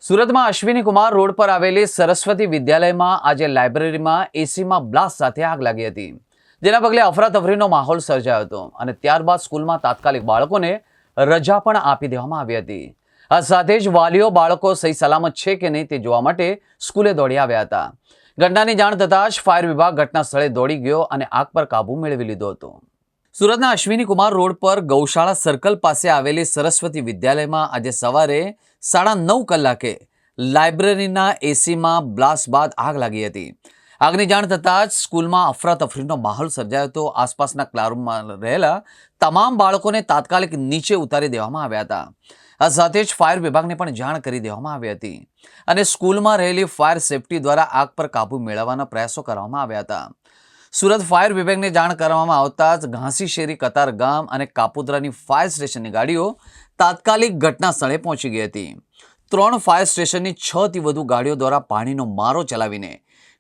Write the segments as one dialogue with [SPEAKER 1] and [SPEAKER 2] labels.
[SPEAKER 1] સુરતમાં અશ્વિની કુમાર રોડ પર આવેલી સરસ્વતી વિદ્યાલયમાં આજે લાઇબ્રેરીમાં એસીમાં બ્લાસ્ટ સાથે આગ લાગી હતી, જેના પગલે અફરાતફરીનો માહોલ સર્જાયો હતો અને ત્યારબાદ સ્કૂલમાં તાત્કાલિક બાળકોને રજા પણ આપી દેવામાં આવી હતી। આ સાથે જ વાલીઓ બાળકો સહી સલામત છે કે નહીં તે જોવા માટે સ્કૂલે દોડી આવ્યા હતા। ઘટનાની જાણ થતાં જ ફાયર વિભાગ ઘટના સ્થળે દોડી ગયો અને આગ પર કાબુ મેળવી લીધો હતો। સુરતના અશ્વિની કુમાર રોડ પર ગૌશાળા સર્કલ પાસે આવેલી સરસ્વતી વિદ્યાલયમાં આજે સવારે 9:30 કલાકે લાઇબ્રેરીના એસીમાં બ્લાસ્ટ બાદ આગ લાગી હતી। આગની જાણ થતાં જ સ્કૂલમાં અફરાતફરીનો માહોલ સર્જાયો હતો। આસપાસના ક્લાસરૂમમાં રહેલા તમામ બાળકોને તાત્કાલિક નીચે ઉતારી દેવામાં આવ્યા હતા। આ સાથે જ ફાયર વિભાગને પણ જાણ કરી દેવામાં આવી હતી અને સ્કૂલમાં રહેલી ફાયર સેફટી દ્વારા આગ પર કાબૂ મેળવવાના પ્રયાસો કરવામાં આવ્યા હતા। સુરત ફાયર વિભાગને જાણ કરવામાં આવતા જ ઘાસી શેરી કતાર ગામ અને કાપોદ્રાની ફાયર સ્ટેશનની ગાડીઓ તાત્કાલિક ઘટના સ્થળે પહોંચી ગઈ હતી। 3 ફાયર સ્ટેશનની 6 થી વધુ ગાડીઓ દ્વારા પાણીનો મારો ચલાવીને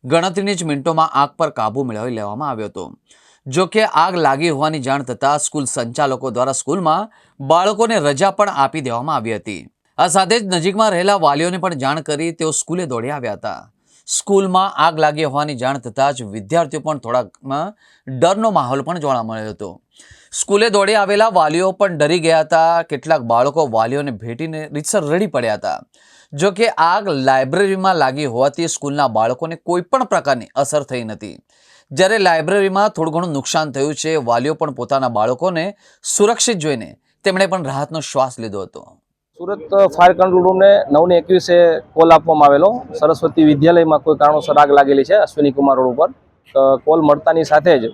[SPEAKER 1] ગણતરીની જ મિનિટોમાં આગ પર કાબૂ મેળવી લેવામાં આવ્યો હતો। જો કે આગ લાગી હોવાની જાણ થતાં સ્કૂલ સંચાલકો દ્વારા સ્કૂલમાં બાળકોને રજા પણ આપી દેવામાં આવી હતી। આ સાથે જ નજીકમાં રહેલા વાલીઓને પણ જાણ કરી તેઓ સ્કૂલે દોડી આવ્યા હતા। સ્કૂલમાં આગ લાગી હોવાની જાણ થતાં જ વિદ્યાર્થીઓ પણ થોડાકમાં ડરનો માહોલ પણ જોવા મળ્યો હતો। સ્કૂલે દોડી આવેલા વાલીઓ પણ ડરી ગયા હતા। કેટલાક બાળકો વાલીઓને ભેટીને રીતસર રડી પડ્યા હતા। જો કે આગ લાઇબ્રેરીમાં લાગી હોવાથી સ્કૂલના બાળકોને કોઈ પણ પ્રકારની અસર થઈ નથી। જ્યારે લાઇબ્રેરીમાં થોડું ઘણું નુકસાન થયું છે, વાલીઓ પણ પોતાના બાળકોને સુરક્ષિત જોઈને તેમણે પણ રાહતનો શ્વાસ લીધો હતો।
[SPEAKER 2] સુરત ફાયર કંટ્રોલ રૂમને 9:21 કોલ આપવામાં આવેલો। સરસ્વતી વિદ્યાલયમાં કોઈ કારણોસર આગ લાગેલી છે અશ્વિની કુમાર રોડ ઉપર। કોલ મળતાની સાથે જ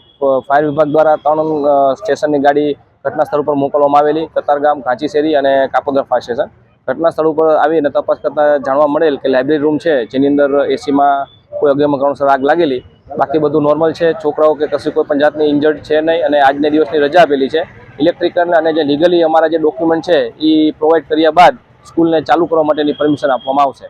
[SPEAKER 2] ફાયર વિભાગ દ્વારા 3 સ્ટેશનની ગાડી ઘટના સ્થળ ઉપર મોકલવામાં આવેલી, કતારગામ, ઘાંચી શેરી અને કાપોદ્રા ફાયર સ્ટેશન। ઘટના સ્થળ ઉપર આવીને તપાસ કરતા જાણવા મળેલ કે લાઇબ્રેરી રૂમ છે જેની અંદર એસીમાં કોઈ અગમ્ય કારણોસર આગ લાગેલી। બાકી બધું નોર્મલ છે, છોકરાઓ કે કશું કોઈ પણ જાતની ઇન્જર્ડ છે નહીં અને આજના દિવસની રજા આપેલી છે। ઇલેક્ટ્રિકલ અને જે લીગલી અમારા જે ડોક્યુમેન્ટ છે એ પ્રોવાઈડ કર્યા બાદ સ્કૂલને ચાલુ કરવા માટેની પરમિશન આપવામાં આવશે।